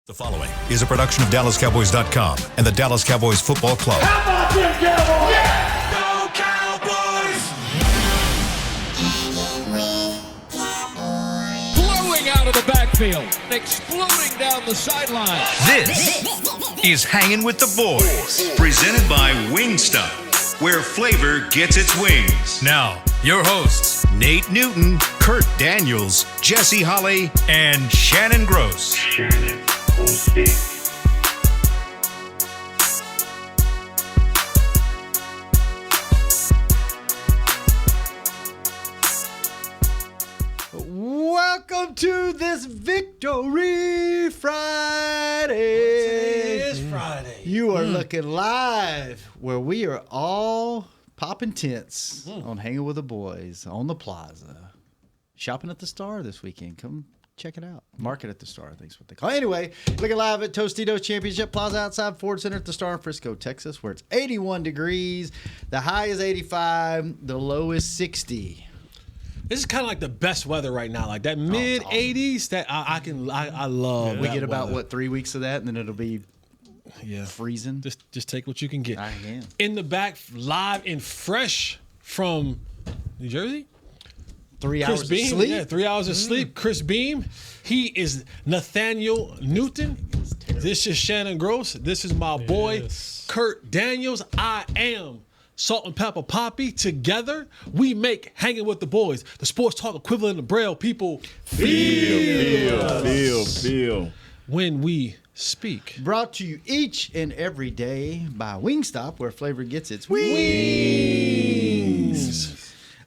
The following is a production of DallasCowboys.com and the Dallas Cowboys Football Club. How about them Cowboys? Yeah! Go Cowboys! Blowing out of the backfield, exploding down the sideline. This is Hangin' with the Boys, presented by Wingstop, where flavor gets its wings. Now, your hosts, Nate Newton, Kurt Daniels, Jesse Holley, and Shannon Gross. Welcome to this Victory Friday. It is Friday. You are looking live where we are all popping tents on Hanging with the Boys on the Plaza. Shopping at the Star this weekend. Come check it out. Market at the Star, I think is what they call it. Anyway, looking live at Tostitos Championship Plaza outside Ford Center at the Star in Frisco, Texas, where it's 81 degrees. The high is 85. The low is 60. This is kind of like the best weather right now, like that mid 80s. That I love. We that get about, weather. 3 weeks of that, and then it'll be Yeah, freezing. just take what you can get. I can. In the back, live and fresh from New Jersey. 3 Chris hours of Beam, sleep. yeah, 3 hours of sleep. Chris Beam, he is Nathaniel Newton. This is Shannon Gross. This is my boy, Kurt Daniels. I am Salt and Pepper Poppy. Together, we make Hanging with the Boys, the sports talk equivalent of Braille. People feel when we speak. Brought to you each and every day by Wingstop, where flavor gets its wings.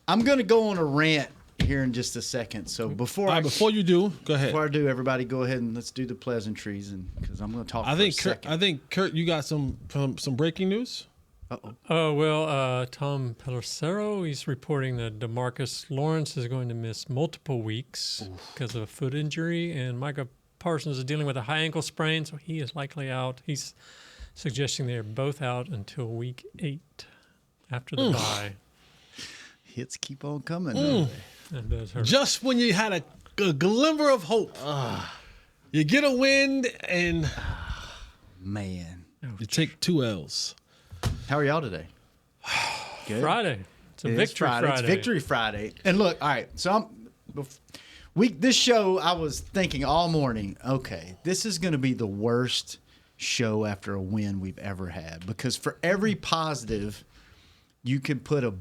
I'm going to go on a rant here in just a second. So before All right, before you do, go ahead. before I do, everybody go ahead and let's do the pleasantries, and because I'm going to talk I for think a second. I think Kurt, you got some breaking news. Tom Pelissero, he's reporting that DeMarcus Lawrence is going to miss multiple weeks because of a foot injury, and Micah Parsons is dealing with a high ankle sprain, so he is likely out. He's suggesting they're both out until week 8 after the bye. Hits keep on coming. don't they? That does hurt. Just when you had a glimmer of hope, you get a win and Man. you take 2 L's. How are y'all today? Good. Friday. It's a It is victory Friday. It's Victory Friday. And look, all right, so this show, I was thinking all morning, okay, this is going to be the worst show after a win we've ever had, because for every positive, you could put a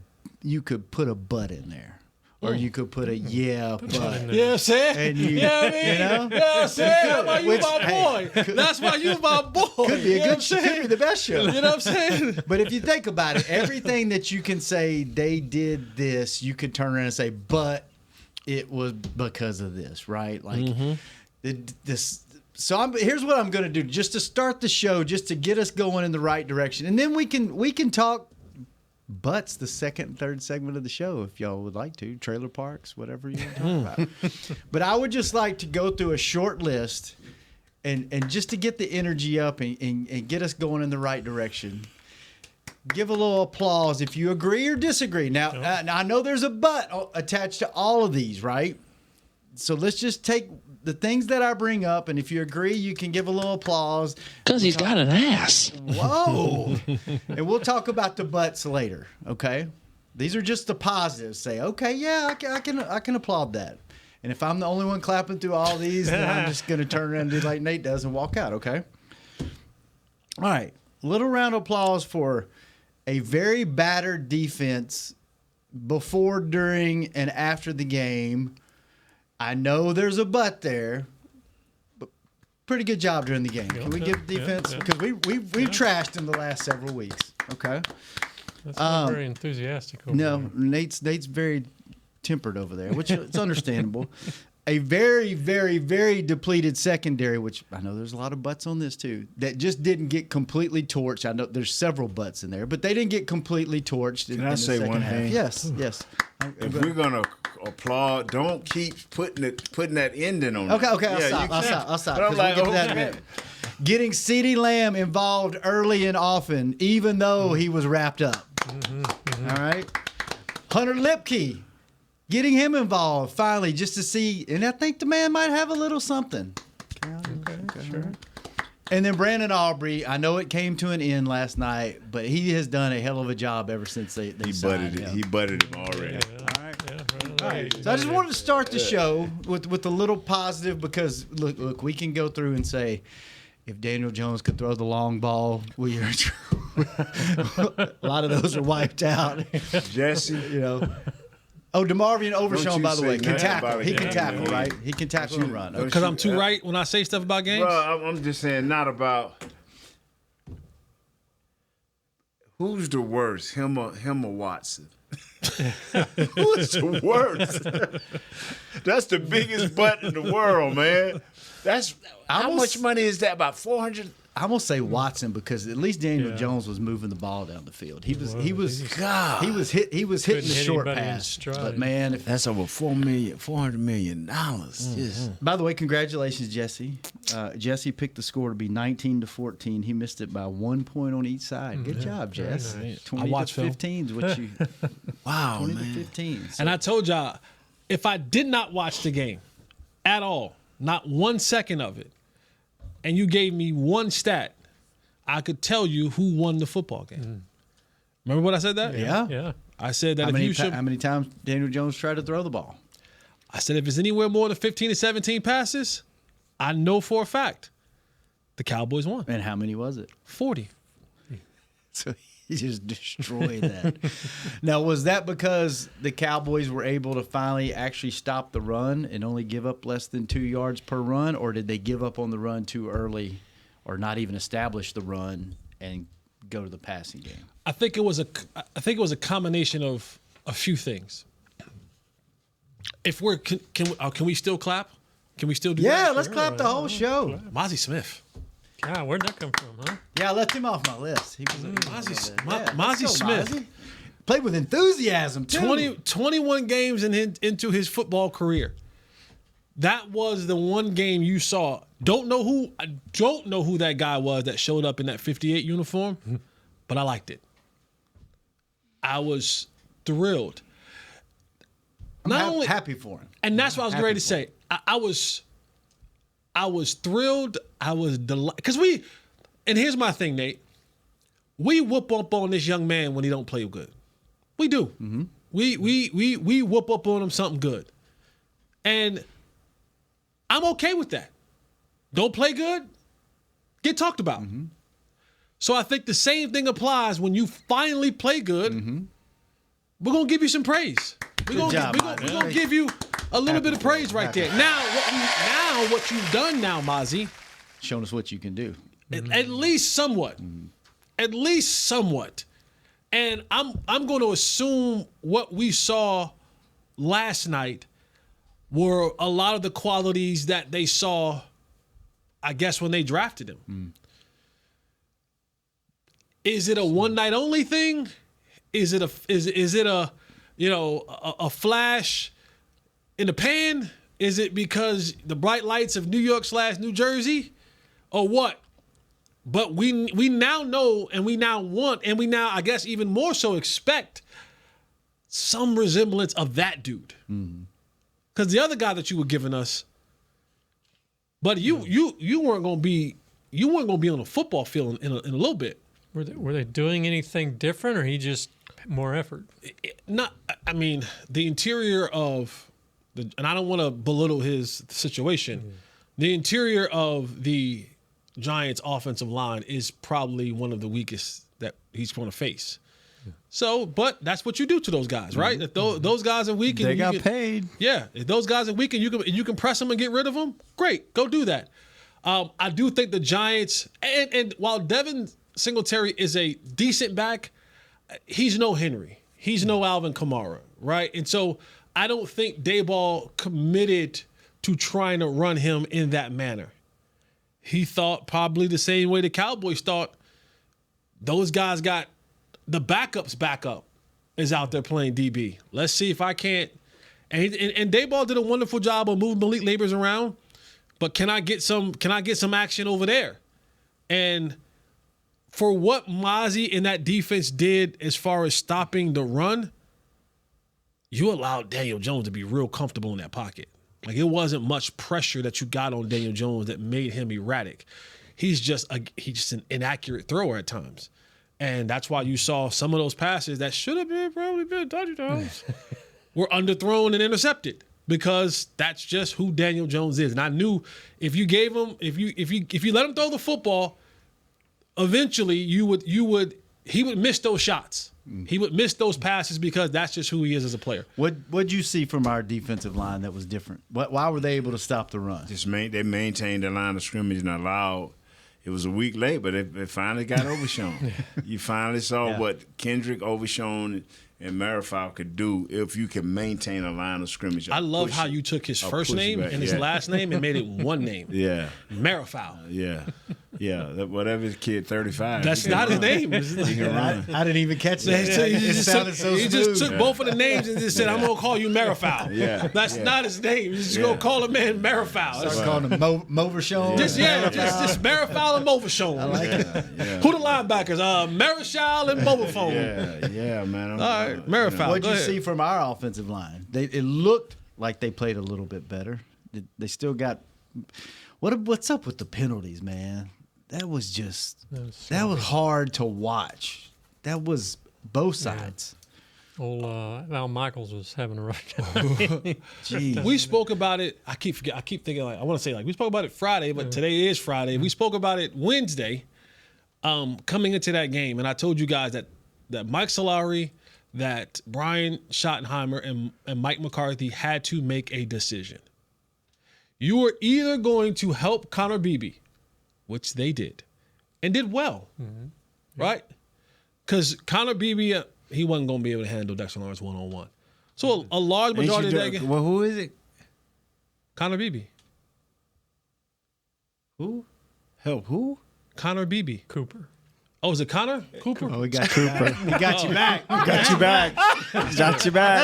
but in there. Or you could put a but. You know what I'm saying? And you know what I mean? you know? You know what I'm saying? That's why you Which, my hey, boy. That's why you my boy. Could be You a know good what show. I'm Could be saying? the best show. You know what I'm saying? But if you think about it, everything that you can say they did this, you could turn around and say, but it was because of this, right? Like this. So here's what I'm going to do, just to start the show, just to get us going in the right direction, and then we can talk butts the second and third segment of the show if y'all would like to, trailer parks, whatever you want to talk about. But I would just like to go through a short list and just to get the energy up and get us going in the right direction. Give a little applause if you agree or disagree. Now, I know there's a but attached to all of these, right? So let's just take the things that I bring up, and if you agree, you can give a little applause. Because he's got an ass. Whoa! And we'll talk about the butts later, okay? These are just the positives. Say, okay, yeah, I can applaud that. And if I'm the only one clapping through all these, then I'm just going to turn around and do like Nate does and walk out, okay? All right. Little round of applause for a very battered defense before, during, and after the game. I know there's a but there, but pretty good job during the game. Can we give defense? Because we've trashed in the last several weeks, okay? That's not very enthusiastic over No, there. Nate's very tempered over there, which it's understandable. A very, very, very depleted secondary, which I know there's a lot of butts on this too, that just didn't get completely torched. I know there's several butts in there, but they didn't get completely torched. Can I say one thing? Yes, yes. If we're gonna applaud, don't keep putting that ending on. Okay, it. I'll stop. But I'm 'cause like, we'll get to that in a okay. minute. Getting CeeDee Lamb involved early and often, even though he was wrapped up. All right. Hunter Lipke, getting him involved finally, just to see, and I think the man might have a little something. Okay. Sure. And then Brandon Aubrey, I know it came to an end last night, but he has done a hell of a job ever since they signed him. He butted him already. All right. So I just wanted to start the show with a little positive because look, we can go through and say if Daniel Jones could throw the long ball, we are a lot of those are wiped out. Jesse, Oh, DeMarvion Overshown, by the way, can nothing tackle. about He a can game, tackle, man. right? He can tackle and run. Because I'm too right when I say stuff about games? Bro, I'm just saying not about who's the worst, him or Watson. Who's the worst? That's the biggest butt in the world, man. That's how much money is that? About 400. I'm gonna say Watson because at least Daniel Jones was moving the ball down the field. He was hitting the short anybody in pass. stride. But man, if That's over $400 million. Just by the way, congratulations, Jesse. Jesse picked the score to be 19-14. He missed it by 1 point on each side. Good job, Jess. nice. 20 watch to film. 15 is what you. wow, 20 man. to 15. So- And I told y'all, if I did not watch the game at all, not 1 second of it, and you gave me one stat, I could tell you who won the football game. Remember what I said that? yeah. Yeah. I said that How if many times Daniel Jones tried to throw the ball? I said if it's anywhere more than 15 to 17 passes, I know for a fact the Cowboys won. And how many was it? 40. So he just destroyed that. Now, was that because the Cowboys were able to finally actually stop the run and only give up less than 2 yards per run, or did they give up on the run too early, or not even establish the run and go to the passing game? I think it was a combination of a few things. If we're can we still clap? Can we still do that? Yeah, let's clap the whole show. Mazi Smith. God, where'd that come from, huh? Yeah, I left him off my list. He was Mazi Smith. Mazi. Played with enthusiasm, too. 21 games into his football career. That was the one game you saw. I don't know who that guy was that showed up in that 58 uniform, but I liked it. I was thrilled. I'm happy for him. And that's what I was ready to say. I was thrilled. I was delighted. Because and here's my thing, Nate. We whoop up on this young man when he don't play good. We do. Mm-hmm. We whoop up on him something good. And I'm okay with that. Don't play good, get talked about. Mm-hmm. So I think the same thing applies when you finally play good. Mm-hmm. We're going to give you some praise. We're going to give you a little bit of praise right there. Now, what you've done now, Mazi. Shown us what you can do. At least somewhat. Mm-hmm. At least somewhat. And I'm going to assume what we saw last night were a lot of the qualities that they saw, I guess, when they drafted him. Mm. Is it a one night only thing? Is it a flash in the pan? Is it because the bright lights of New York / New Jersey, or what? But we now know, and we now want, and we now, I guess, even more so expect some resemblance of that dude. Because the other guy that you were giving us, but you weren't going to be on the football field in a little bit. Were they doing anything different, or he just more effort? The interior of and I don't want to belittle his situation. Mm-hmm. The interior of the Giants' offensive line is probably one of the weakest that he's going to face. So, but that's what you do to those guys, right? If those guys are weak, and they got paid. Yeah, if those guys are weak and you can press them and get rid of them, great, go do that. I do think the Giants, and while Devin Singletary is a decent back, he's no Henry, he's no Alvin Kamara, right? And so I don't think Daboll committed to trying to run him in that manner. He thought probably the same way the Cowboys thought. Those guys got the backups back up is out there playing DB. Let's see if I can't. And Daboll did a wonderful job of moving Malik Nabers around. But can I get some action over there? And for what Mazi and that defense did as far as stopping the run, you allowed Daniel Jones to be real comfortable in that pocket. Like, it wasn't much pressure that you got on Daniel Jones that made him erratic. he's just an inaccurate thrower at times. And that's why you saw some of those passes that should have probably been touchdowns were underthrown and intercepted, because that's just who Daniel Jones is. And I knew if you gave him, if you let him throw the football, eventually he would miss those shots. He would miss those passes, because that's just who he is as a player. What'd you see from our defensive line that was different? Why were they able to stop the run? They maintained the line of scrimmage and allowed. It was a week late, but it finally got overshown. You finally saw what Kendrick, Overshown, and Marifal could do if you can maintain a line of scrimmage. I love how you took his first name and his last name and made it one name. Yeah. Marifal. Yeah. Whatever his kid, 35. That's not his name. I didn't even catch that. He just took both of the names and just said, I'm going to call you Marifal. Yeah. That's not his name. You're just going to call a man Marifal. Start calling him Movershone. Just Marifal and Movershone. I like it. Who the linebackers? Marichal and Moverphone. Yeah, man. All right, Marifal. What'd you see from our offensive line? It looked like they played a little bit better. They still got what's up with the penalties, man? That was hard to watch. That was both sides. Old Al Michaels was having a rough time. Jeez. We spoke about it. I keep thinking I want to say we spoke about it Friday, but today is Friday. We spoke about it Wednesday, coming into that game, and I told you guys that Mike Solari, that Brian Schottenheimer, and Mike McCarthy had to make a decision. You were either going to help Connor Beebe, which they did, and did well, right? Because Connor Beebe, he wasn't going to be able to handle Dexter Lawrence one-on-one. So a large majority of that game. Well, who is it? Connor Beebe. Who? Help who? Connor Beebe. Cooper. Oh, is it Connor? Cooper? Oh, we got Cooper. We got you back. Got you back. Got you back.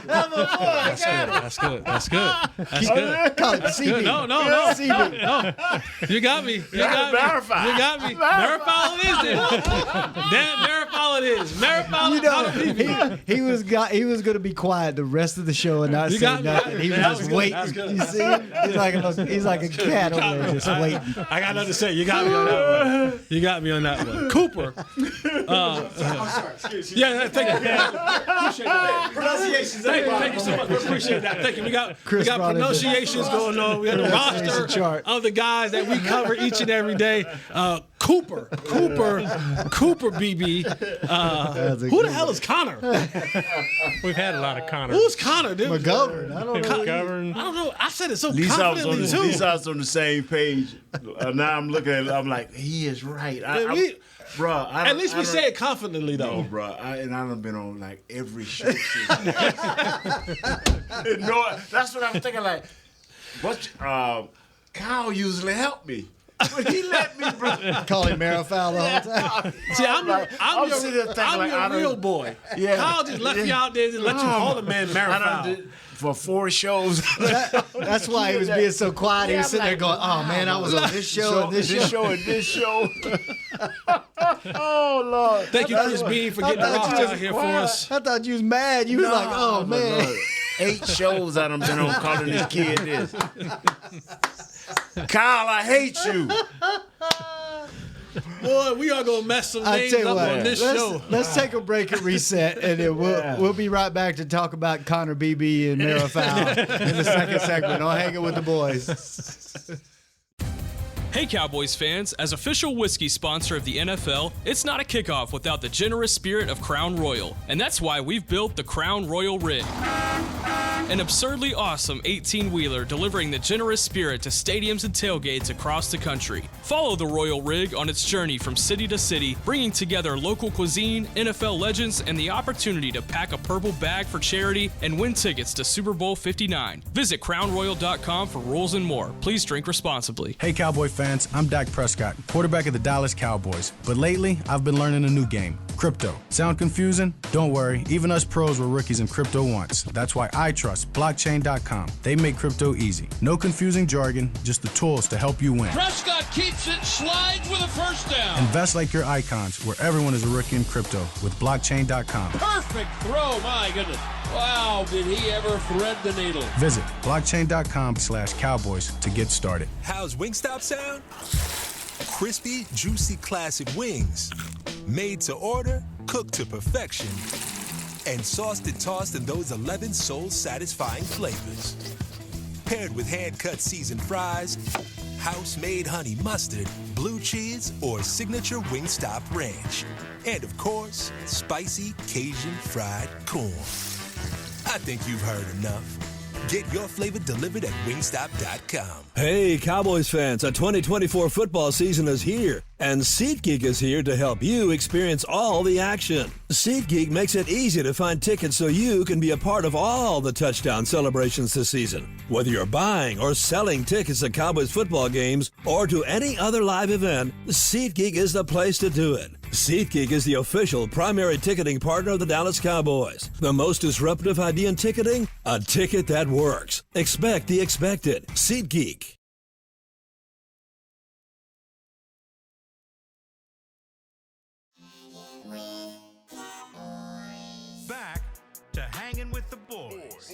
That's my boy. That's good. That's good. Call it CB. No. You got me. You got me. Marifal it is then. Damn, Marifal it is. Marifal and Connor Beebe. He was going to be quiet the rest of the show and not say nothing. He was just waiting. You see him? He's like a cat over there just waiting. I got nothing to say. You got me on that one. You got me on that one. Cooper. I'm sorry. Excuse me. Yeah, thank you. Appreciate that. Pronunciations. Thank you so much. We appreciate that. Thank you. We got pronunciations going on. We got a roster of the guys that we cover each and every day. Cooper BB. Who the hell is Connor? We've had a lot of Connor. Who's Connor, dude? McGovern. I don't know. McGovern. I don't know. I said it so At least confidently too. I was on the same page. Now I'm looking at it. I'm like, he is right. At least we say it confidently, though. No, bro. I done been on like every show. No, that's what I'm thinking. Like, Kyle usually help me. But he let me, bro. Call him Marifal the whole time. See, I'm your real boy. Yeah. Kyle just left you out there and let you call the man Marifal. For 4 shows. That's why he was being so quiet. He was sitting there going, "Oh man, I was on this show and this show and this show." Oh Lord! Thank you, Chris Bean, for getting the roster out here for us. I thought you was mad. You was like, "Oh man." Look, 8 shows I done been on calling this kid this. Kyle, I hate you. Boy, we are gonna mess some names up on this show. Let's take a break and reset, and then we'll be right back to talk about Connor Beebe and Marifal in the second segment on Hangin' with the Boys. Hey Cowboys fans, as official whiskey sponsor of the NFL, it's not a kickoff without the generous spirit of Crown Royal, and that's why we've built the Crown Royal Rig. An absurdly awesome 18-wheeler delivering the generous spirit to stadiums and tailgates across the country. Follow the Royal Rig on its journey from city to city, bringing together local cuisine, NFL legends, and the opportunity to pack a purple bag for charity and win tickets to Super Bowl 59. Visit crownroyal.com for rules and more. Please drink responsibly. Hey Cowboy fans, I'm Dak Prescott, quarterback of the Dallas Cowboys. But lately, I've been learning a new game, crypto. Sound confusing? Don't worry, even us pros were rookies in crypto once. That's why I trust blockchain.com. They make crypto easy. No confusing jargon, just the tools to help you win. Prescott keeps it, slides with a first down. Invest like your icons, where everyone is a rookie in crypto with blockchain.com. Perfect throw, my goodness. Wow, did he ever thread the needle. Visit blockchain.com/cowboys to get started. How's Wingstop sound? Crispy, juicy classic wings. Made to order, cooked to perfection. And sauced and tossed in those 11 soul-satisfying flavors. Paired with hand-cut seasoned fries, house-made honey mustard, blue cheese, or signature Wingstop ranch. And of course, spicy Cajun fried corn. I think you've heard enough. Get your flavor delivered at wingstop.com. Hey, Cowboys fans, the 2024 football season is here, and SeatGeek is here to help you experience all the action. SeatGeek makes it easy to find tickets so you can be a part of all the touchdown celebrations this season. Whether you're buying or selling tickets to Cowboys football games or to any other live event, SeatGeek is the place to do it. SeatGeek is the official primary ticketing partner of the Dallas Cowboys. The most disruptive idea in ticketing? A ticket that works. Expect the expected. SeatGeek. Back to Hanging with the Boys.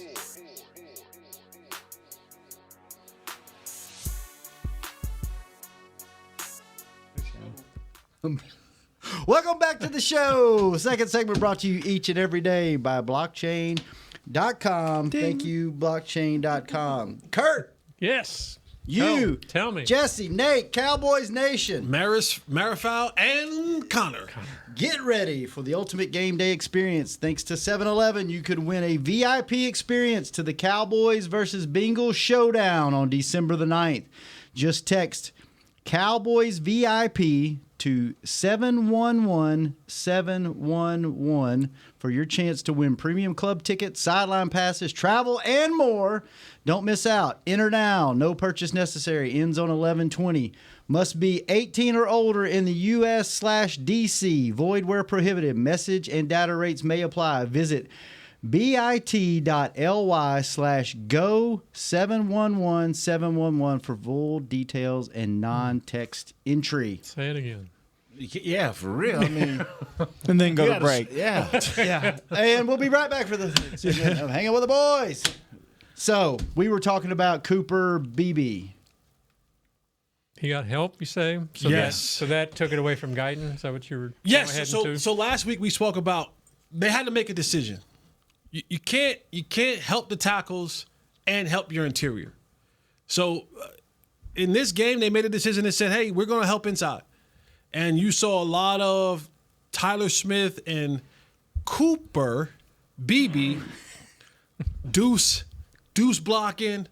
Welcome back to the show. Second segment brought to you each and every day by blockchain.com. Thank you, blockchain.com. Kurt. Yes. You. Tell me. Jesse, Nate, Cowboys Nation. Marifal, and Connor. Get ready for the ultimate game day experience. Thanks to 7-Eleven, you could win a VIP experience to the Cowboys versus Bengals showdown on December the 9th. Just text Cowboys VIP to 711-711 for your chance to win premium club tickets, sideline passes, travel, and more. Don't miss out. Enter now. No purchase necessary. Ends on 11/20. Must be 18 or older in the U.S./D.C. Void where prohibited. Message and data rates may apply. Visit bit.ly/go711711 for full details and non-text entry. Say it again. Yeah, for real. I mean, and then go to break. Yeah. Yeah. And we'll be right back for the segment of Hanging with the Boys. So, we were talking about Cooper Beebe. He got help, you say? So Yes. So that took it away from Guyton? Is that what you were Yes. heading So to? so last week we spoke about they had to make a decision. You can't help the tackles and help your interior. So in this game they made a decision and said, "Hey, we're going to help inside." And you saw a lot of Tyler Smith and Cooper Beebe Deuce blocking.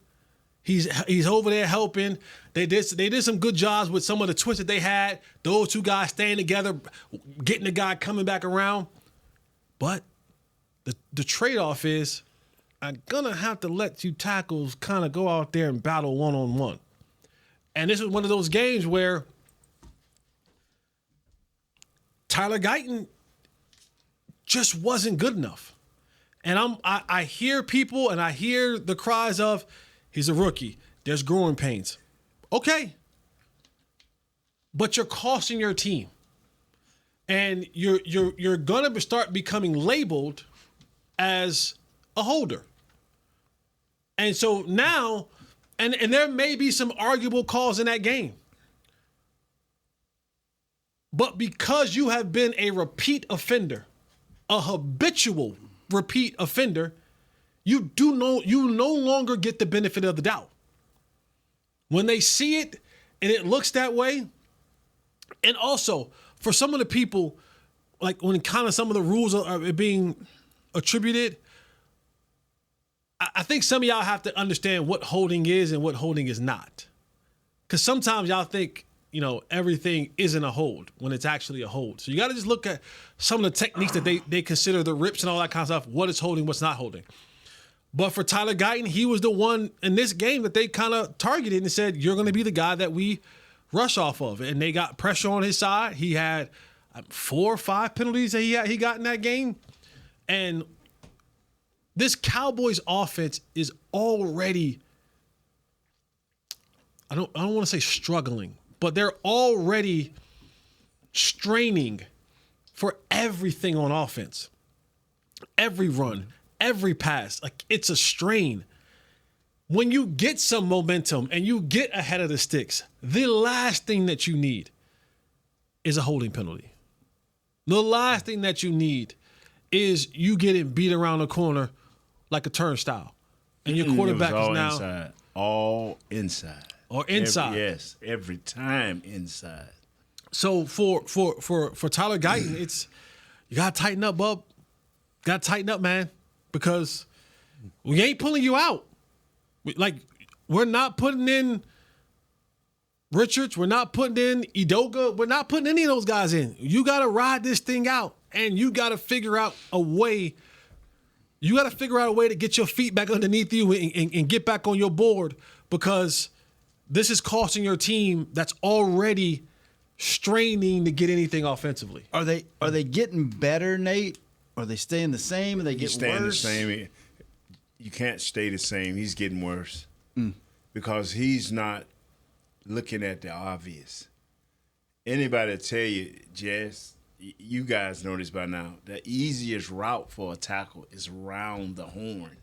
He's over there helping. They did some good jobs with some of the twists that they had. Those two guys staying together, getting the guy coming back around. But the trade-off is I'm gonna have to let you tackles kind of go out there and battle one-on-one. And this is one of those games where Tyler Guyton just wasn't good enough. And I hear people and I hear the cries of he's a rookie. There's growing pains. Okay. But you're costing your team. And you're gonna start becoming labeled as a holder. And so now, and there may be some arguable calls in that game. But because you have been a repeat offender, a habitual repeat offender, you no longer get the benefit of the doubt. When they see it and it looks that way, and also for some of the people, like when kind of some of the rules are being attributed, I think some of y'all have to understand what holding is and what holding is not. Because sometimes y'all think, everything isn't a hold when it's actually a hold. So you got to just look at some of the techniques that they consider the rips and all that kind of stuff, what is holding, what's not holding. But for Tyler Guyton, he was the one in this game that they kind of targeted and said, you're going to be the guy that we rush off of. And they got pressure on his side. He had 4 or 5 penalties that he got in that game. And this Cowboys offense is already, I don't want to say struggling, but they're already straining for everything on offense. Every run, every pass, like it's a strain. when you get some momentum and you get ahead of the sticks, the last thing that you need is a holding penalty. The last thing that you need is you getting beat around the corner like a turnstile. And your quarterback all is now inside. All inside. Or inside. Every time inside. So for Tyler Guyton, it's you gotta tighten up, bub. Gotta tighten up, man. Because we ain't pulling you out. We're not putting in Richards. We're not putting in Edoga. We're not putting any of those guys in. You got to ride this thing out, and you got to figure out a way. You got to figure out a way to get your feet back underneath you and get back on your board, because this is costing your team that's already straining to get anything offensively. Are they getting better, Nate? Are they staying the same? Are they getting worse? Staying the same. You can't stay the same. He's getting worse because he's not looking at the obvious. Anybody tell you, Jess, you guys know this by now, the easiest route for a tackle is around the horn.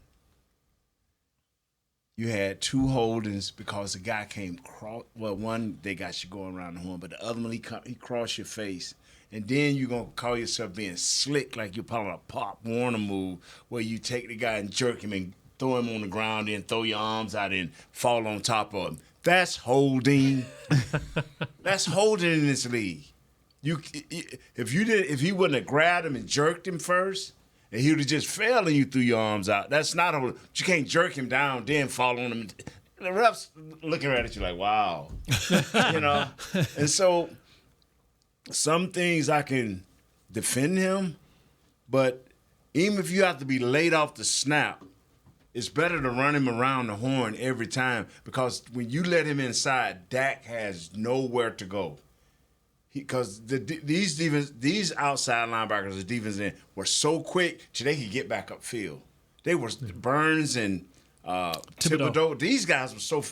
You had 2 holdings because the guy came cross. Well, one, they got you going around the horn, but the other one, he crossed your face. And then you're going to call yourself being slick like you're pulling a Pop Warner move where you take the guy and jerk him and throw him on the ground and throw your arms out and fall on top of him. That's holding. That's holding in this league. If he wouldn't have grabbed him and jerked him first, and he would have just fell and you threw your arms out, that's not holding. You can't jerk him down, then fall on him. The ref's looking at you like, wow. And so some things I can defend him, but even if you have to be laid off the snap, it's better to run him around the horn every time, because when you let him inside, Dak has nowhere to go. Because these outside linebackers, the defense end, were so quick till they could get back upfield. They were Burns and Thibodeau. These guys were so.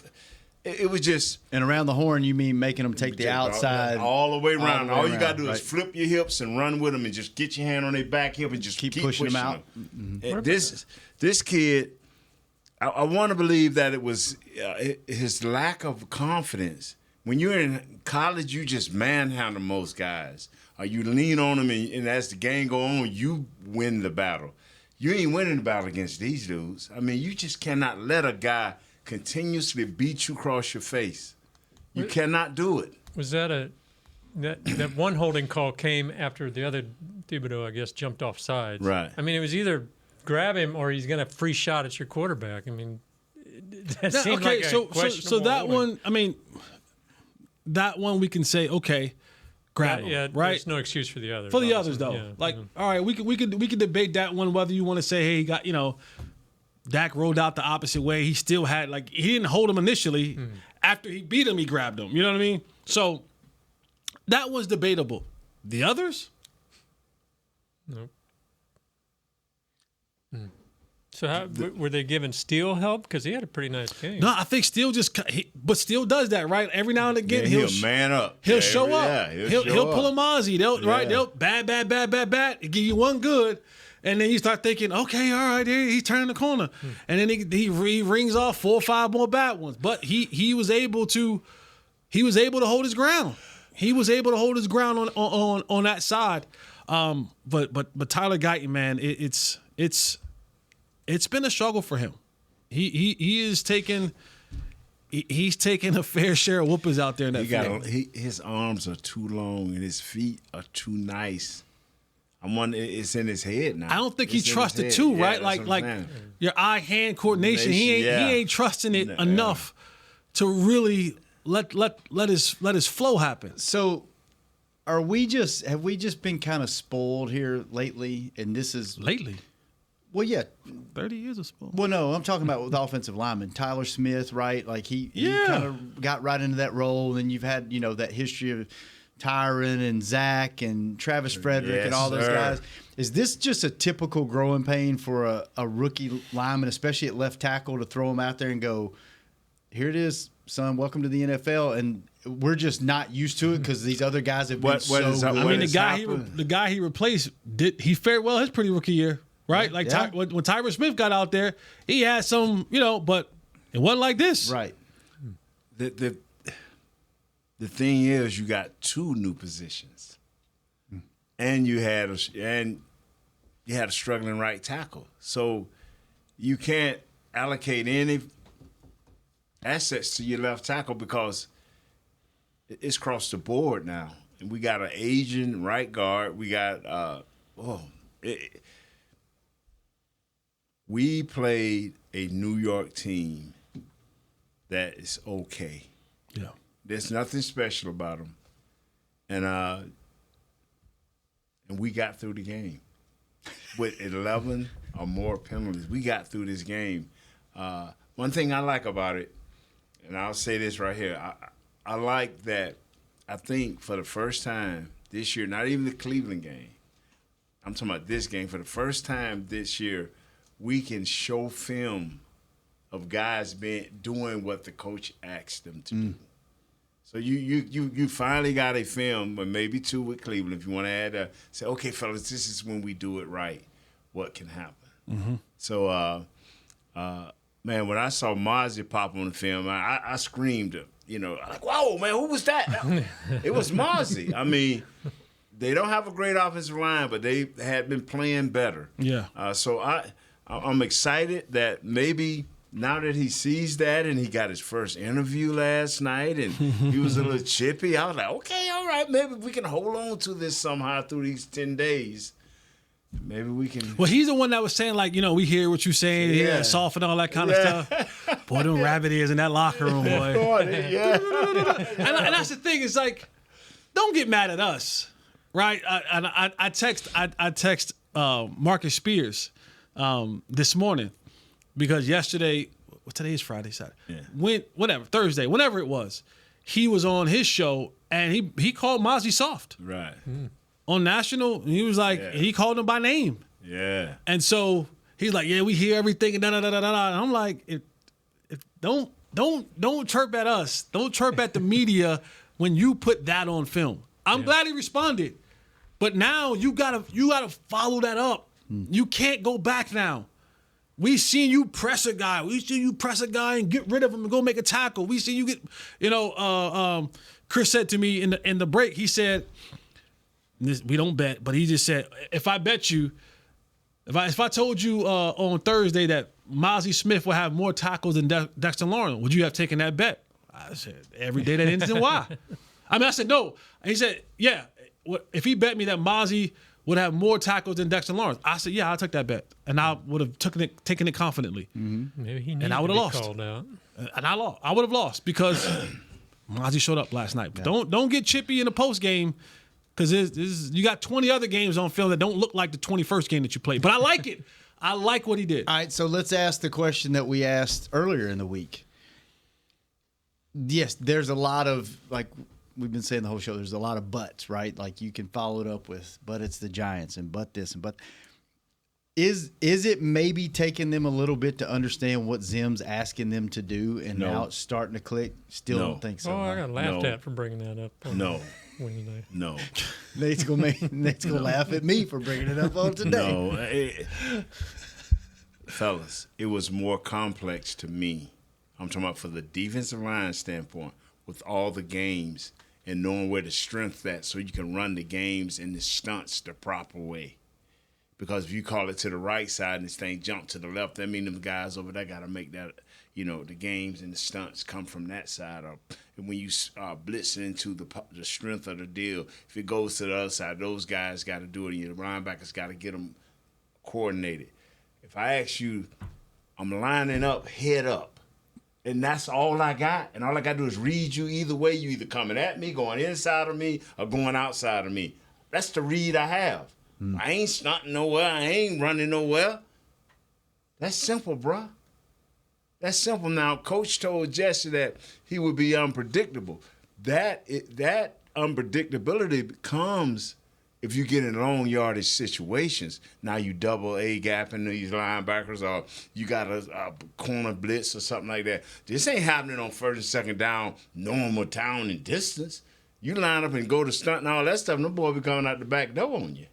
It was just. And around the horn, you mean making them take the outside all the way around. All you got to do is flip your hips and run with them, and just get your hand on their back hip and just keep pushing them out. Mm-hmm. This kid, I want to believe that it was his lack of confidence. When you're in college, you just manhandle most guys. You lean on them, and as the game go on, you win the battle. You ain't winning the battle against these dudes. I mean, you just cannot let a guy continuously beat you across your face. You cannot do it. Was that that one holding call came after the other Thibodeau, I guess, jumped off sides? Right. I mean, it was either grab him or he's going to free shot at your quarterback. I mean, that seemed like a questionable that holding. one, I mean, that one we can say, okay, grab him, right? There's no excuse for the others. For the others, though. All right, we could debate that one, whether you want to say, hey, he got, Dak rolled out the opposite way. He still had, he didn't hold him initially. After he beat him, he grabbed him. You know what I mean? So that was debatable. The others? Nope. So were they giving Steele help? Because he had a pretty nice game. No, I think Steele but Steele does that, right? Every now and again, he'll man up. He'll show up. He'll pull a Mazi. They'll bad. Give you one good. And then you start thinking, okay, all right, he's turning the corner. And then he rings off 4 or 5 more bad ones. But he was able to hold his ground. He was able to hold his ground on that side. But Tyler Guyton, man, it's been a struggle for him. He's taken a fair share of whoopers out there in that field. His arms are too long and his feet are too nice. I'm wondering, it's in his head now. I don't think he trusted too, right? Like your eye-hand coordination. He ain't trusting it enough to really let his flow happen. So, have we just been kind of spoiled here lately? And this is lately. Well, yeah, 30 years of spoiled. Well, no, I'm talking about with offensive lineman Tyler Smith, right? Like he kind of got right into that role, and you've had that history of Tyron and Zach and Travis Frederick and all those guys. Is this just a typical growing pain for a rookie lineman, especially at left tackle, to throw him out there and go, here it is, son, welcome to the NFL? And we're just not used to it because these other guys have been so good. I mean, the guy he replaced, he fared well his pretty rookie year, right? When Tyron Smith got out there, he had some, but It wasn't like this. Right. The thing is, you got 2 new positions, and you had a struggling right tackle. So you can't allocate any assets to your left tackle because it's across the board now. And we got an aging right guard. We got we played a New York team that is okay. Yeah. There's nothing special about them. And we got through the game. With 11 or more penalties, we got through this game. One thing I like about it, and I'll say this right here, I like that I think for the first time this year, not even the Cleveland game, I'm talking about this game, for the first time this year, we can show film of guys doing what the coach asked them to do. So you finally got a film, or maybe 2 with Cleveland, if you want to add say, okay, fellas, this is when we do it right. What can happen? Mm-hmm. So, man, when I saw Mazi pop on the film, I screamed, like, whoa, man, who was that? It was Mazi. I mean, they don't have a great offensive line, but they had been playing better. Yeah. So I'm excited that maybe now that he sees that and he got his first interview last night and he was a little chippy, I was like, okay, all right, maybe we can hold on to this somehow through these 10 days. Maybe we can. Well, he's the one that was saying, like, we hear what you're saying, Yeah. soft and all that kind of stuff. Boy, them rabbit ears in that locker room, boy. Yeah. And that's the thing. It's like, don't get mad at us, right? I text Marcus Spears this morning because yesterday, today is Friday, Saturday, Thursday, whenever it was, he was on his show and he called Mazi soft. Right. On national, and he was like, he called him by name. Yeah. And so he's like, yeah, we hear everything, and da-da-da-da-da. And I'm like, don't chirp at us. Don't chirp at the media when you put that on film. I'm glad he responded. But now you gotta follow that up. You can't go back now. We seen you press a guy. We seen you press a guy and get rid of him and go make a tackle. We see you get, Chris said to me in the break, he said, we don't bet, but he just said, if I bet you, if I told you on Thursday that Mazi Smith will have more tackles than Dexter Lawrence, would you have taken that bet? I said, every day that ends in Y. I said, no. And he said, yeah. If he bet me that Mazi would have more tackles than Dexter Lawrence, I said, yeah, I'll take that bet. And I would have taken it confidently. Mm-hmm. Maybe he needed and I would have lost. Called out. And I lost. I would have lost because Mazi showed up last night. But don't get chippy in the post game. Because you got 20 other games on film that don't look like the 21st game that you played. But I like it. I like what he did. All right, so let's ask the question that we asked earlier in the week. Yes, there's a lot of, like we've been saying the whole show, there's a lot of buts, right? Like you can follow it up with, but it's the Giants and but this and but. Is it maybe taking them a little bit to understand what Zim's asking them to do and now it's starting to click? Still don't think so. Oh, I got laughed at for bringing that up. Wednesday. No. Nate's gonna laugh at me for bringing it up on today. No, fellas, it was more complex to me. I'm talking about for the defensive line standpoint, with all the games and knowing where the strength's at, so you can run the games and the stunts the proper way. Because if you call it to the right side and this thing jump to the left, that means them guys over there got to make that, the games and the stunts come from that side up. And when you blitz into the strength of the deal, if it goes to the other side, those guys got to do it, and your linebackers got to get them coordinated. If I ask you, I'm lining up, head up, and that's all I got, and all I got to do is read you either way. You either coming at me, going inside of me, or going outside of me. That's the read I have. I ain't stunting nowhere. I ain't running nowhere. That's simple, bruh. That's simple. Now, Coach told Jesse that he would be unpredictable. That unpredictability comes if you get in long yardage situations. Now you double A gapping these linebackers, or you got a corner blitz or something like that. This ain't happening on first and second down, normal town and distance. You line up and go to stunt and all that stuff, and the boy be coming out the back door on you.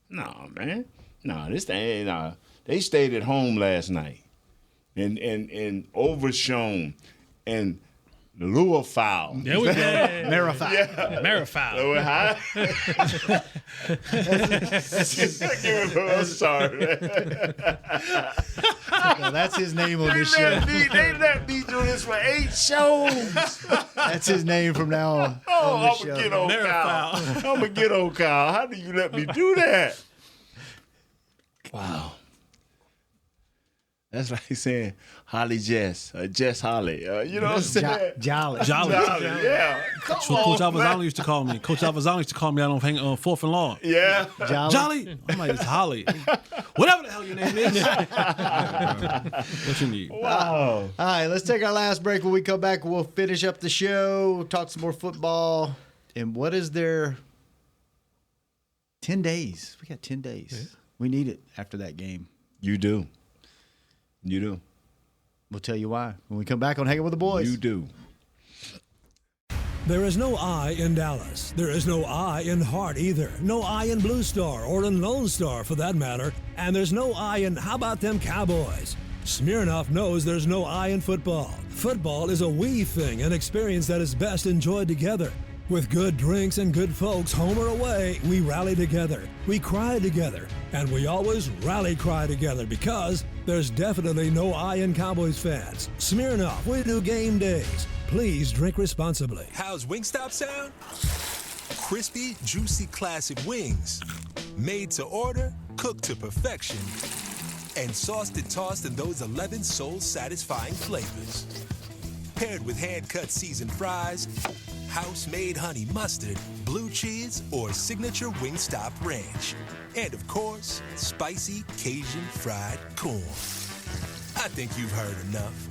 No, man. No, this thing ain't. They stayed at home last night. and Overshown and Lure Foul. There we go. Marifowl. Yeah. Marifowl. I'm sorry, man. No, that's his name on this show. They let me do this for 8 shows. That's his name from now on. Oh, this I'm going to show. get on Kyle. I'm going to get on Kyle. How do you let me do that? Wow. That's like saying Holly Jess, Jess Holly. You know what I'm saying? Jolly. Yeah. That's what Coach Alvazano used to call me. Coach Alvazano used to call me out on 4th and Lawn. Yeah. Jolly? I'm like, it's Holly. Whatever the hell your name is. What you need? Wow. All right, let's take our last break. When we come back, we'll finish up the show, talk some more football. And what is there? 10 days. We got 10 days. Yeah. We need it after that game. You do. You do. We'll tell you why when we come back on Hanging with the Boys. You do. There is no I in Dallas. There is no I in Hart either. No I in Blue Star or in Lone Star for that matter. And there's no I in how about them Cowboys? Smirnoff knows there's no I in football. Football is a we thing, an experience that is best enjoyed together. With good drinks and good folks, home or away, we rally together, we cry together, and we always rally cry together because there's definitely no I in Cowboys fans. Smirnoff, we do game days. Please drink responsibly. How's Wingstop sound? Crispy, juicy, classic wings. Made to order, cooked to perfection, and sauced and tossed in those 11 soul-satisfying flavors. Paired with hand-cut seasoned fries, house-made honey mustard, blue cheese, or signature Wingstop ranch. And, of course, spicy Cajun fried corn. I think you've heard enough.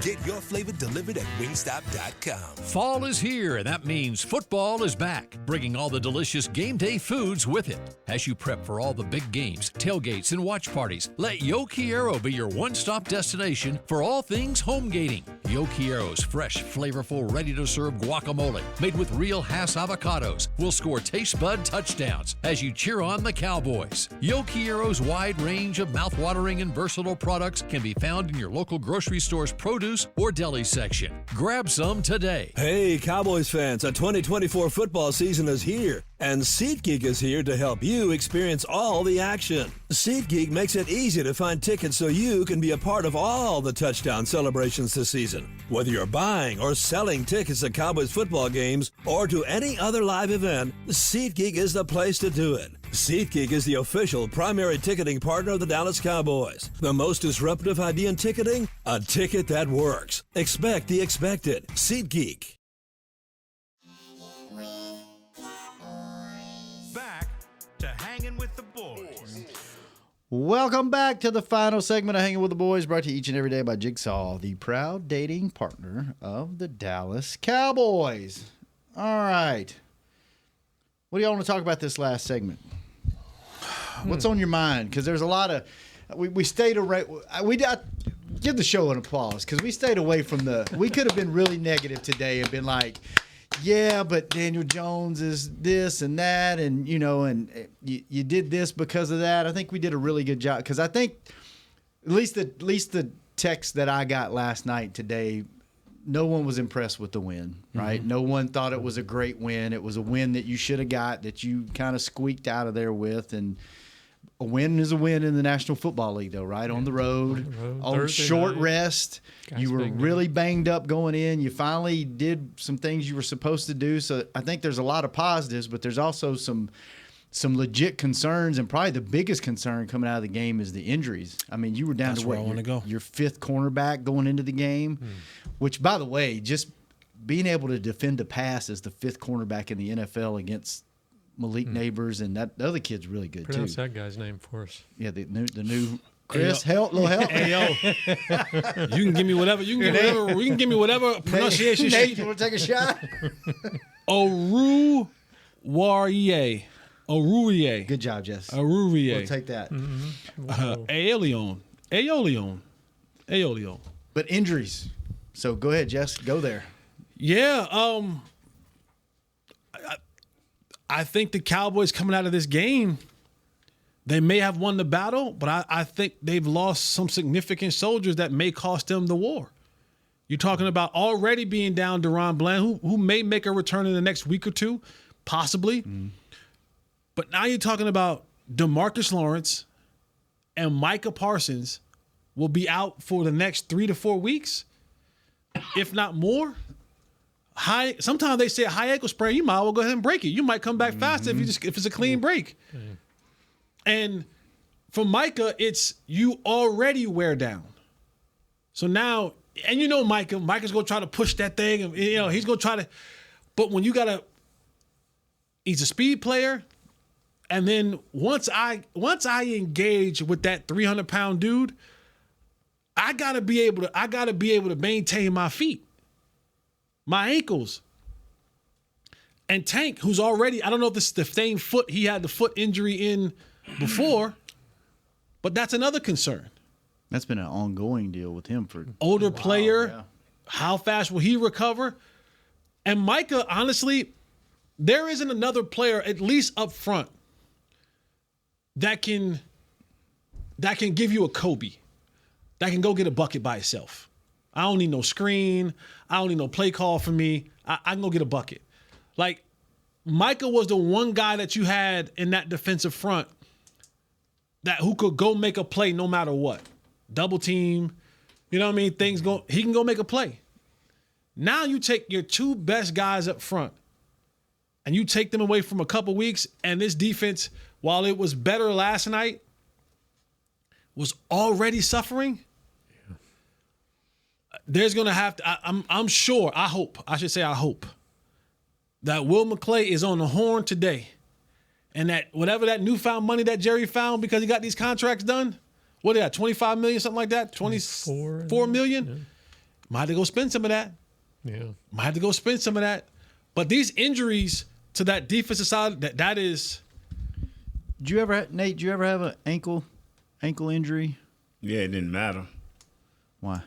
Get your flavor delivered at wingstop.com. Fall is here, and that means football is back, bringing all the delicious game day foods with it. As you prep for all the big games, tailgates, and watch parties, let Yo Quiero be your one-stop destination for all things home gating. Yo Quiero's fresh, flavorful, ready-to-serve guacamole made with real Hass avocados will score taste bud touchdowns as you cheer on the Cowboys. Yo Quiero's wide range of mouthwatering and versatile products can be found in your local grocery store's produce or deli section. Grab some today. Hey, Cowboys fans, a 2024 football season is here, and SeatGeek is here to help you experience all the action. SeatGeek makes it easy to find tickets so you can be a part of all the touchdown celebrations this season. Whether you're buying or selling tickets to Cowboys football games or to any other live event, SeatGeek is the place to do it. SeatGeek is the official primary ticketing partner of the Dallas Cowboys. The most disruptive idea in ticketing? A ticket that works. Expect the expected. SeatGeek. Back to Hanging with the Boys. Welcome back to the final segment of Hanging with the Boys, brought to you each and every day by Jigsaw, the proud dating partner of the Dallas Cowboys. All right. What do y'all want to talk about this last segment? What's on your mind? Because there's a lot of we stayed away. Give the show an applause because we stayed away from the. We could have been really negative today and been like, yeah, but Daniel Jones is this and that, and and you did this because of that. I think we did a really good job because I think at least the text that I got last night today, no one was impressed with the win, right? Mm-hmm. No one thought it was a great win. It was a win that you should have got, that you kind of squeaked out of there with, and a win is a win in the National Football League, though, right? On the road, on short rest. You were really banged up going in. You finally did some things you were supposed to do. So I think there's a lot of positives, but there's also some legit concerns, and probably the biggest concern coming out of the game is the injuries. I mean, you were down to your fifth cornerback going into the game, which, by the way, just being able to defend a pass as the fifth cornerback in the NFL against Malik Neighbors, and that the other kid's really good Pronounce too. That guy's name for us. Yeah, the new Chris, little help. Hey, yo. You can give me whatever. You can give me whatever pronunciation. Nate, you want to take a shot? Oruwariye. Good job, Jess. Oruwariye. We'll take that. Aeolion. But injuries. So go ahead, Jess. Go there. Yeah. I think the Cowboys coming out of this game, they may have won the battle, but I think they've lost some significant soldiers that may cost them the war. You're talking about already being down Deron Bland, who may make a return in the next week or two, possibly. But now you're talking about DeMarcus Lawrence and Micah Parsons will be out for the next 3 to 4 weeks, if not more. Sometimes they say a high ankle sprain, you might as well go ahead and break it. You might come back faster if it's a clean break. And for Micah, it's you already wear down. So now, and you know Micah's gonna try to push that thing, and he's gonna try to. But when he's a speed player, and then once I engage with that 300-pound dude, I gotta be able to maintain my feet, my ankles. And Tank, who's already, I don't know if this is the same foot he had the foot injury in before, but that's another concern. That's been an ongoing deal with him for older player. How fast will he recover? And Micah, honestly, there isn't another player, at least up front, that can give you a Kobe, that can go get a bucket by itself. I don't need no screen. I don't need no play call for me. I can go get a bucket. Like, Micah was the one guy that you had in that defensive front who could go make a play no matter what. Double team, you know what I mean? He can go make a play. Now you take your two best guys up front and you take them away from a couple weeks, and this defense, while it was better last night, was already suffering. Yeah. There's going to have to, I'm sure, I hope that Will McClay is on the horn today, and that whatever that newfound money that Jerry found because he got these contracts done, what is that, 25 million, something like that? 24 million? Yeah. Might have to go spend some of that. Yeah. Might have to go spend some of that. But these injuries to that defensive side, that is. Nate, did you ever have an ankle injury? Yeah, it didn't matter. Why?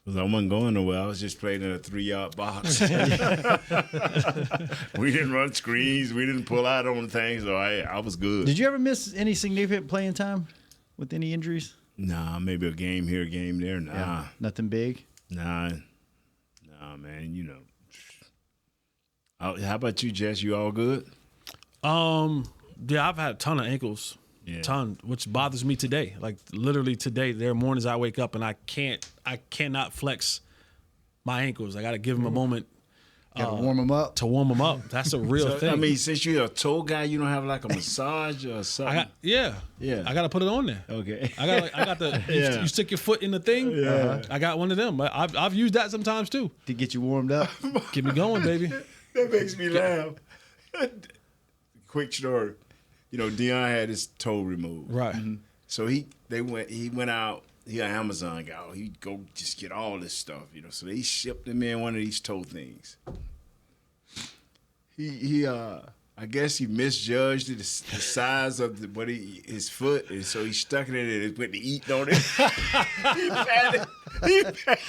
Because I wasn't going nowhere. I was just playing in a 3-yard box. We didn't run screens. We didn't pull out on things. So I was good. Did you ever miss any significant playing time with any injuries? Nah, maybe a game here, a game there. Nah. Yeah, nothing big? Nah, man, How about you, Jess? You all good? Yeah, I've had a ton of ankles. Yeah. Ton, which bothers me today. Like, literally today, there are mornings I wake up and I cannot flex my ankles. I got to give them a moment. Got to warm them up. To warm them up. That's a real thing. I mean, since you're a toe guy, you don't have like a massage or something? Yeah. I got to put it on there. Okay. I got the, you stick your foot in the thing. Yeah. I got one of them. I've used that sometimes too. To get you warmed up. Get me going, baby. That makes me laugh. Quick story. Dion had his toe removed. Right. Mm-hmm. So he went out. He an Amazon guy. He'd go just get all this stuff, So they shipped him in one of these toe things. He I guess he misjudged the size of his foot, and so he stuck it in it and went to eat on it. He patted because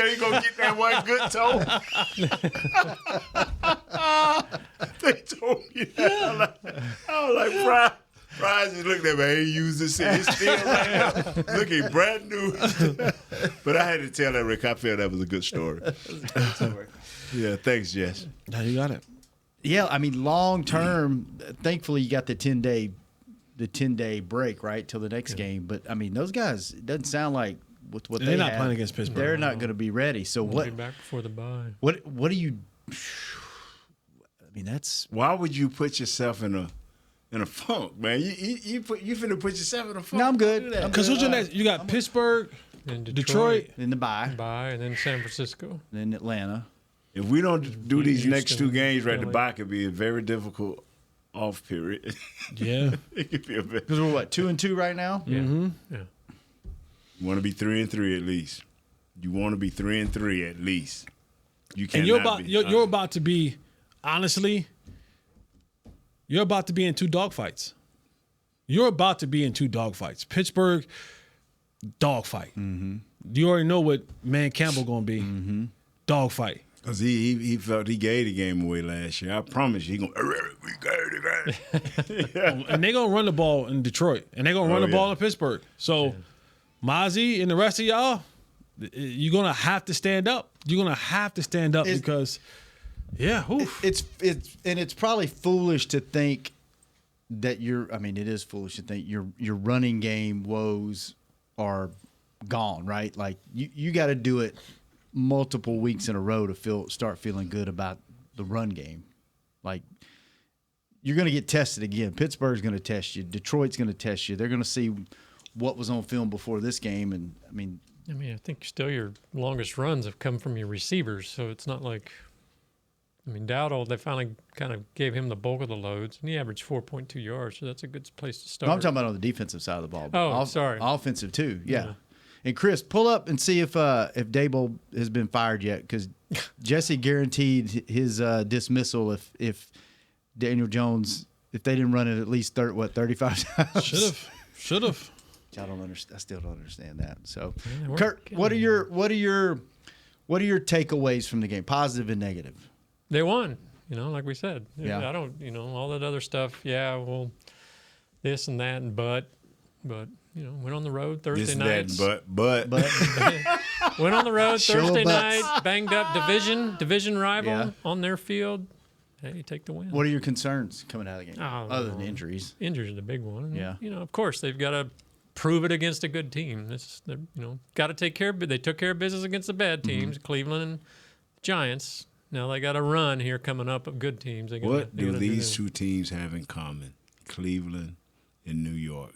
he gonna get that one good toe. They told me that. I was like, Fries is looking at me. I ain't used this shit. It's still right now. Looking brand new. But I had to tell that, Rick. I felt that was a good story. Yeah, thanks, Jess. Now you got it. Yeah, I mean, long term, thankfully you got the 10-day break, right, till the next game. But I mean, those guys, it doesn't sound like with what they're not playing against Pittsburgh. They're not going to be ready. So We'll be back before the bye. What do you? I mean, that's why would you put yourself in a funk, man? You finna put yourself in a funk. No, I'm good. Because who's your next? You got Pittsburgh, and Detroit, then the bye, and then San Francisco, then Atlanta. If we don't do these next two games right, the bye could be a very difficult off period. Yeah, it could be a bit. Because we're what 2-2 right now. Yeah. Mm-hmm. Yeah. You want to be 3-3 at least. You want to be 3-3 at least. You can't. And you're about to be, honestly, you're about to be in two dogfights. You're about to be in two dogfights. Pittsburgh, dogfight. Mm-hmm. You already know what Man Campbell going to be. Mm-hmm. Dogfight. Because he felt he gave the game away last year. I promise you, he going to we gave the game. And they're going to run the ball in Detroit. And they're going to run the ball in Pittsburgh. So, Mazi and the rest of y'all, you're going to have to stand up. You're going to have to stand up because, it's probably foolish to think that it is foolish to think your running game woes are gone, right? Like, you got to do it multiple weeks in a row to start feeling good about the run game. Like, you're going to get tested again. Pittsburgh's going to test you. Detroit's going to test you. They're going to see what was on film before this game. And I think still your longest runs have come from your receivers. So it's not like, Dowdle, they finally kind of gave him the bulk of the loads, and he averaged 4.2 yards. So that's a good place to start. No, I'm talking about on the defensive side of the ball. Oh, sorry. Offensive too. Yeah. And Chris, pull up and see if Dable has been fired yet, because Jesse guaranteed his dismissal if Daniel Jones, if they didn't run it at least 35 times. Should have. I don't understand. I still don't understand that. So, Kurt, what are your takeaways from the game, positive and negative? They won. Like we said. Yeah. I don't. All that other stuff. Yeah. Well, this and that and but. Went on the road Thursday night. But went on the road Thursday night. Banged up division rival on their field. Hey, take the win. What are your concerns coming out of the game, other than injuries? Injuries are the big one. Yeah. Of course they've got to prove it against a good team. Got to take care of. They took care of business against the bad teams, Cleveland and Giants. Now they got a run here coming up of good teams. What do these two teams have in common? Cleveland and New York.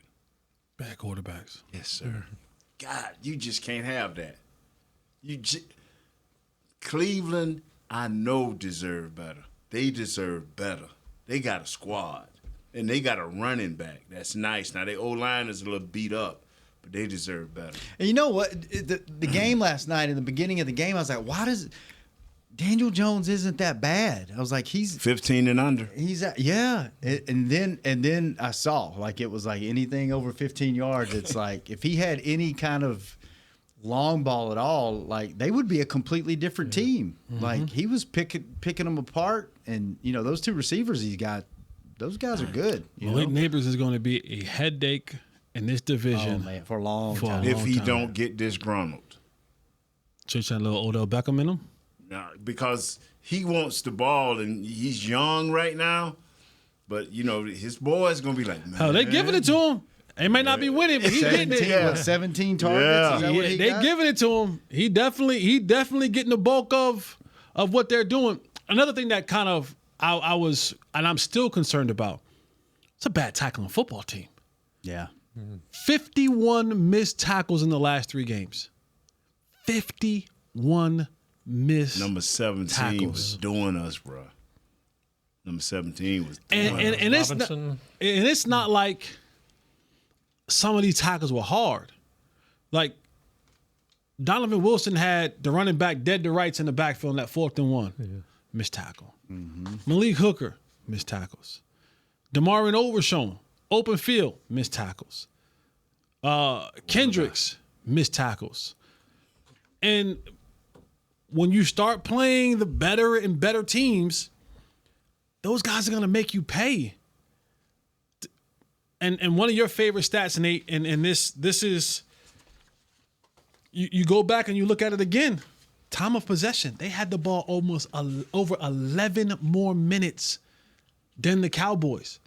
Bad quarterbacks. Yes, sir. God, you just can't have that. Cleveland, I know, deserve better. They deserve better. They got a squad, and they got a running back. That's nice. Now, their O-line is a little beat up, but they deserve better. And you know what? The game last night, in the beginning of the game, I was like, why does Daniel Jones isn't that bad? I was like, he's 15 and under. And then I saw, like, it was like anything over 15 yards. It's like if he had any kind of long ball at all, like, they would be a completely different team. Mm-hmm. Like, he was picking them apart, and those two receivers he's got, those guys are good. Malik Neighbors is going to be a headache in this division for a long time. If he don't get disgruntled. So you trying a little Odell Beckham in him? No, because he wants the ball, and he's young right now. But, his boys going to be like, man. Hell, they giving it to him. They may not be winning, but he's getting it. 17 targets? Is that what he got? Giving it to him. He definitely getting the bulk of what they're doing. Another thing that kind of I was, and I'm still concerned about, it's a bad tackling football team. Yeah. 51 missed tackles in the last 3 games. 51 missed Number 17 tackles. Was doing us, bro. Number 17 was doing us. And it's not like some of these tackles were hard. Like, Donovan Wilson had the running back dead to rights in the backfield in that 4th and 1. Missed tackle. Mm-hmm. Malik Hooker, missed tackles. Damarian Overshown, open field, missed tackles. Kendricks, missed tackles. And when you start playing the better and better teams, those guys are going to make you pay. And one of your favorite stats, Nate, and this is, you go back and you look at it again. Time of possession. They had the ball almost over 11 more minutes than the Cowboys.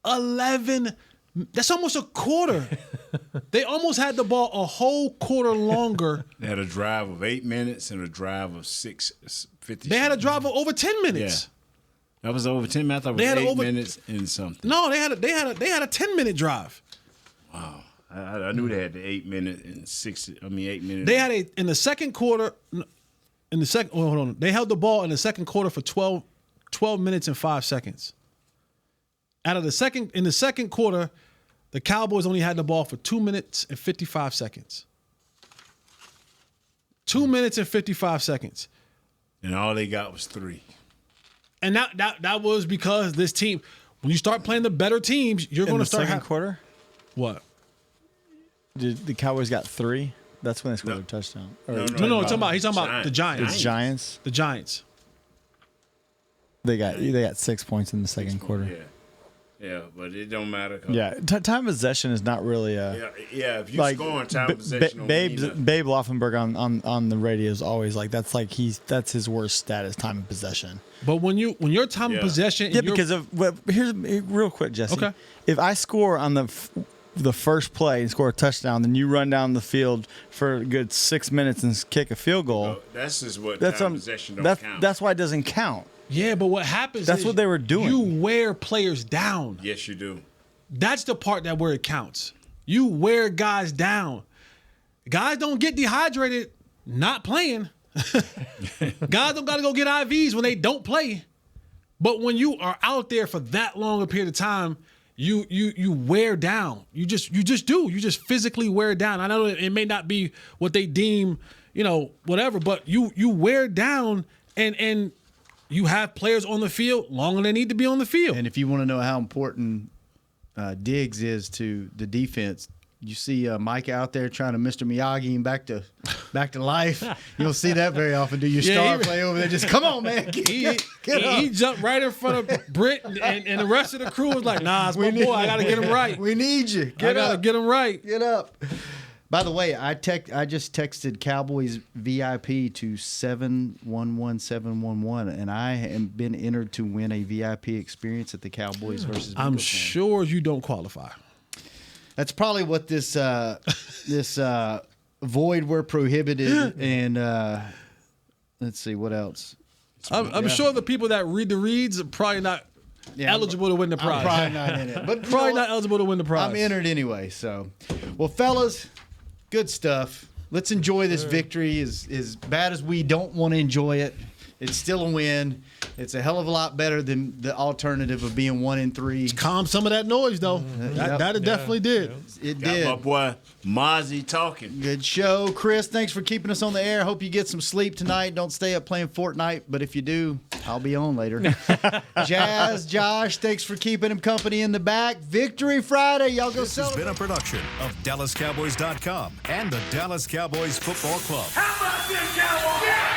11. That's almost a quarter. They almost had the ball a whole quarter longer. They had a drive of 8 minutes and a drive of 6:50. They had a drive of over 10 minutes. Yeah. That was over 10 minutes. I thought it was 8 minutes and something. No, they had a 10-minute drive. Wow. I knew they had the 8 minute and 8 minutes. They had in the second quarter. Hold on. They held the ball in the second quarter for 12 minutes and 5 seconds. In the second quarter, the Cowboys only had the ball for 2 minutes and 55 seconds. 2 minutes and 55 seconds. And all they got was 3. And that was because this team, when you start playing the better teams, you're going to start second quarter. What? The Cowboys got 3. That's when they scored a touchdown. No, he's talking about the Giants. The Giants. The Giants. They got 6 points in the second quarter. Yeah, but it don't matter. Yeah, time possession is not really a. Yeah, if you score on time possession, Babe Laufenberg on the radio is always like that's his worst stat is time of possession. But when your time of possession, because of here's real quick, Jesse. Okay. If I score on the first play and score a touchdown, then you run down the field for a good 6 minutes and kick a field goal. That's just what time possession don't count. That's why it doesn't count. Yeah, but what happens That's is what they were doing. You wear players down. Yes, you do. That's the part where it counts. You wear guys down. Guys don't get dehydrated not playing. Guys don't got to go get IVs when they don't play. But when you are out there for that long a period of time, you wear down. You just do. You just physically wear down. I know it may not be what they deem, whatever, but you wear down and you have players on the field longer than they need to be on the field. And if you want to know how important Diggs is to the defense, you see Mike out there trying to Mr. Miyagi and back to life. You don't see that very often. Do your star play over there? Just come on, man. Get up. He jumped right in front of Britt and the rest of the crew was like, nah, it's my boy. I got to get him right. We need you. I got to get him right. Get up. By the way, I just texted Cowboys VIP to 711711, and I have been entered to win a VIP experience at the Cowboys versus. I'm sure you don't qualify. That's probably what this void were prohibited, and let's see what else. I'm sure the people that read the reads are probably not eligible to win the prize. I'm probably not in it, but probably not eligible to win the prize. I'm entered anyway. So, well, fellas. Good stuff. Let's enjoy this victory. As bad as we don't want to enjoy it, it's still a win. It's a hell of a lot better than the alternative of being 1-3. Calm some of that noise, though. That definitely did. It Got did. my boy Mazi talking. Good show. Chris, thanks for keeping us on the air. Hope you get some sleep tonight. Don't stay up playing Fortnite, but if you do, I'll be on later. Jazz, Josh, thanks for keeping him company in the back. Victory Friday. Y'all go celebrate. This has been a production of DallasCowboys.com and the Dallas Cowboys Football Club. How about this, Cowboys? Yeah!